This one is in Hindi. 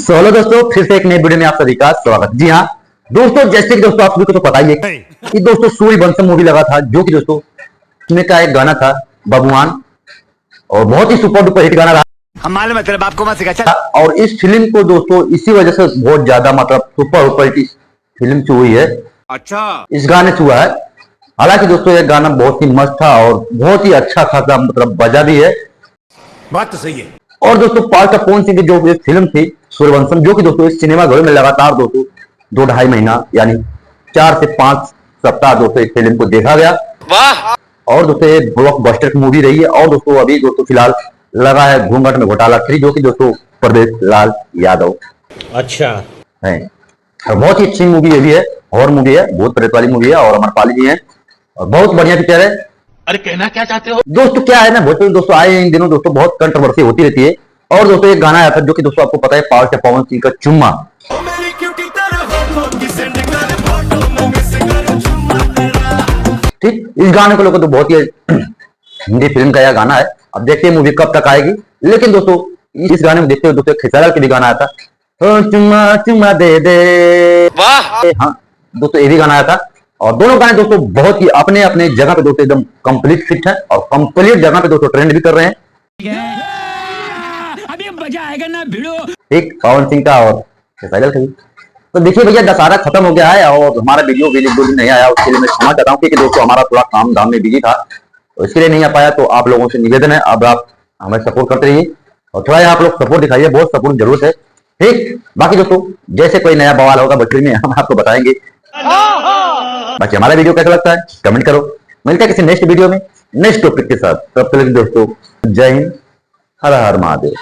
सो हेलो दोस्तों, फिर से एक नई वीडियो में आप सभी का स्वागत। जी हाँ दोस्तों, जैसे कि दोस्तों आप सभी को तो पता ही है कि दोस्तों सूर्यवंशम मूवी लगा था, जो कि दोस्तों इसमें का एक गाना था बबुआन, और बहुत ही सुपर डुपर हिट गाना रहा। हम मालूम है तेरे बाप को मत सिखा। और इस फिल्म को दोस्तों इसी वजह से बहुत ज्यादा मतलब सुपर डुपर हिट फिल्म से हुई है। अच्छा, इस गाने से हुआ है। हालांकि दोस्तों यह गाना बहुत ही मस्त था और बहुत ही अच्छा खासा मतलब बजा भी है। बात तो सही है। और दोस्तों पार्ट ऑफ कौन सी की जो फिल्म थी सूर्यवंशम, जो कि दोस्तों इस सिनेमा घर में लगातार दोस्तों 2-2.5 महीना यानी 4 से 5 सप्ताह दोस्तों इस फिल्म को देखा गया। वाह! और दोस्तों ये ब्लॉकबस्टर की मूवी रही है। और दोस्तों अभी दोस्तों फिलहाल लगा है घूंघट में घोटाला 3, जो कि दोस्तों प्रदेश लाल यादव अच्छा है। और बहुत ही अच्छी मूवी ये भी है, हॉरर मूवी है, बहुत प्रेत वाली मूवी है, और अमरपाली जी है और बहुत बढ़िया पिक्चर है। अरे कहना क्या चाहते हो दोस्तों? क्या है ना, भोजपुरी दोस्तों आए इन दिनों दोस्तों बहुत कंट्रोवर्सी होती रहती है। और दोस्तों एक गाना आया था जो कि दोस्तों आपको पता है, पावर स्टार पवन सिंह का चुम्मा। ठीक, इस गाने को लेकर तो बहुत ही हिंदी फिल्म का यह गाना है। अब देखते हैं मूवी कब तक आएगी। लेकिन दोस्तों इस गाने में देखते हुए दोस्तों खेसारी के भी गाना आया था, चुम्मा चुम्मा दे दे। वाह! हाँ दोस्तों ये भी गाना आया था। और दोनों गाने दोस्तों बहुत ही अपने अपने जगह पे दोस्तों एकदम कंप्लीट फिट है और कंप्लीट जगह पे दोस्तों ट्रेंड भी कर रहे हैं। अभी मजा आएगा ना भिड़ो। ठीक, पवन सिंह का और खेसारी का भी। तो देखिए भैया, दशहरा खत्म हो गया है और हमारा वीडियो भी 2 दिन नहीं आया, उसके लिए मैं क्षमा चाहता हूँ, क्योंकि दोस्तों हमारा थोड़ा काम धाम में बिजी था, तो इसके लिए नहीं आ पाया। तो आप लोगों से निवेदन है, अब आप हमें सपोर्ट करते रहिए और थोड़ा आप लोग सपोर्ट दिखाइए, बहुत सपोर्ट की जरूरत है। ठीक, बाकी दोस्तों जैसे कोई नया बवाल होगा बच्चे में हम आपको बताएंगे। बाकी हमारा वीडियो कैसा लगता है कमेंट करो। मिलता है किसी नेक्स्ट वीडियो में नेक्स्ट टॉपिक के साथ। तब तक दोस्तों जय हिंद, हर हर महादेव।